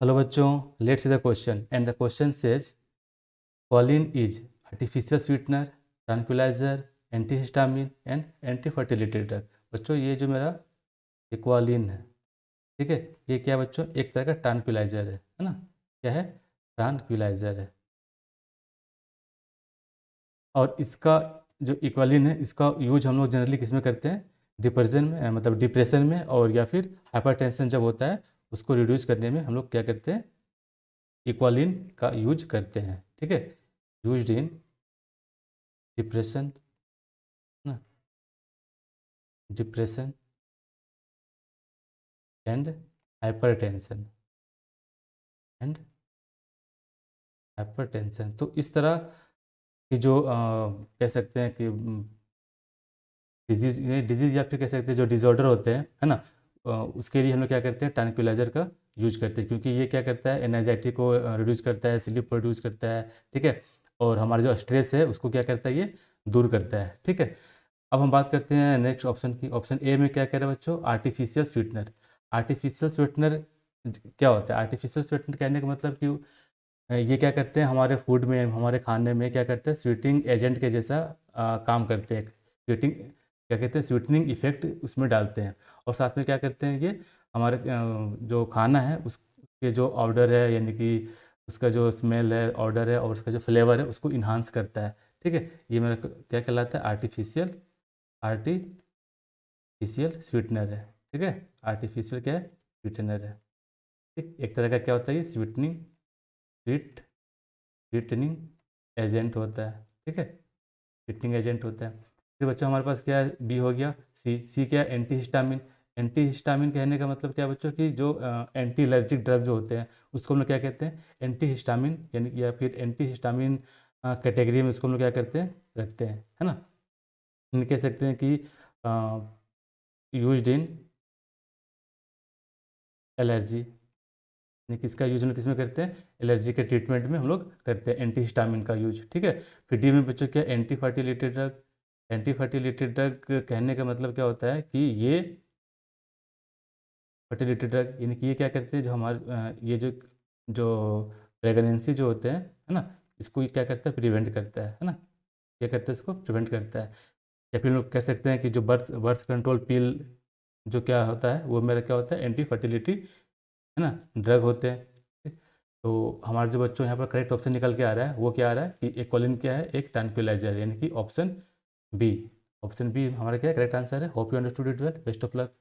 Hello बच्चों, let's see the question and the question says choline is artificial sweetener, tranquilizer, antihistamine and anti fertility drug. बच्चों ये जो मेरा इक्वालिन है, ठीक है, ये क्या है बच्चों? एक तरह का ट्रांक्विलाइजर है ना? क्या है? ट्रांक्विलाइजर है। और इसका जो इक्वालिन है, इसका यूज हम लोग जनरली किस में करते हैं? डिप्रेशन में, मतलब डिप्रेशन में, और या फिर हाइपरटेंशन जब होता है उसको रिड्यूस करने में हम लोग क्या करते हैं? इक्वालिन का यूज करते हैं, ठीक है। यूज्ड इन डिप्रेशन ना, डिप्रेशन एंड हाइपरटेंशन तो इस तरह की जो कह सकते हैं कि डिजीज़ या फिर कह सकते हैं जो डिसऑर्डर होते हैं, है ना, उसके लिए हम लोग क्या करते हैं? ट्रैंक्विलाइजर का यूज करते हैं, क्योंकि ये क्या करता है? एनजाइटी को रिड्यूस करता है, स्लीप को रिड्यूस करता है, ठीक है। और हमारा जो स्ट्रेस है उसको क्या करता है? ये दूर करता है, ठीक है। अब हम बात करते हैं नेक्स्ट ऑप्शन की। ऑप्शन ए में क्या कह रहे हैं बच्चों? Artificial sweetener. आर्टिफिशियल स्वीटनर क्या होता है? आर्टिफिशियल स्वीटनर कहने का मतलब कि ये क्या करते हैं? हमारे फूड में, हमारे खाने में क्या करते हैं? स्वीटिंग एजेंट के जैसा काम करते हैं। स्वीटिंग क्या कहते हैं? स्वीटनिंग इफेक्ट उसमें डालते हैं। और साथ में क्या करते हैं? ये हमारे जो खाना है उसके जो ऑर्डर है, यानी कि उसका जो स्मेल है, ऑर्डर है, और उसका जो फ्लेवर है उसको इन्हांस करता है, ठीक है। ये मेरा क्या कहलाता है? आर्टिफिशियल स्वीटनर है, ठीक है। आर्टिफिशियल क्या है? स्वीटनर है, ठीक। एक तरह का क्या होता है? ये स्वीटनिंग एजेंट होता है, ठीक है। स्वीटनिंग एजेंट होता है। फिर बच्चों हमारे पास क्या है? बी हो गया। सी क्या है? एंटीहिस्टामिन। एंटीहिस्टामिन कहने का मतलब क्या है बच्चों? कि जो एंटी एलर्जिक ड्रग जो होते हैं उसको हम लोग क्या कहते हैं? एंटीहिस्टामिन, यानी या फिर एंटीहिस्टामिन कैटेगरी में उसको हम लोग क्या करते हैं? रखते हैं, है ना। हम कह सकते हैं कि यूज्ड इन एलर्जी, यानी किसका यूज हम लोग किस में करते हैं? एलर्जी के ट्रीटमेंट में हम लोग करते हैं एंटीहिस्टामिन का यूज, ठीक है। फिर डी में बच्चों क्या? Anti fertility drug. Anti fertility drug कहने का मतलब क्या होता है? कि ये फर्टिलिटी ड्रग, यानी कि ये क्या करते हैं? जो हमारे ये जो जो प्रेगनेंसी जो होते हैं, है ना, इसको ये क्या करता है? प्रिवेंट करता है ना। क्या करता है? इसको प्रिवेंट करता है। या फिर लोग कह सकते हैं कि जो बर्थ कंट्रोल पिल जो क्या होता है, वो मेरा क्या होता है? एंटी फर्टिलिटी, है ना, ड्रग होते हैं, ठीक? तो हमारे जो बच्चों यहाँ पर करेक्ट ऑप्शन निकल के आ रहा है, वो क्या आ रहा है? कि एक्वालिन क्या है? एक ट्रैंक्विलाइजर, यानी कि ऑप्शन बी। ऑप्शन बी हमारा क्या है? करेक्ट आंसर है। Hope you understood it well. Best of luck.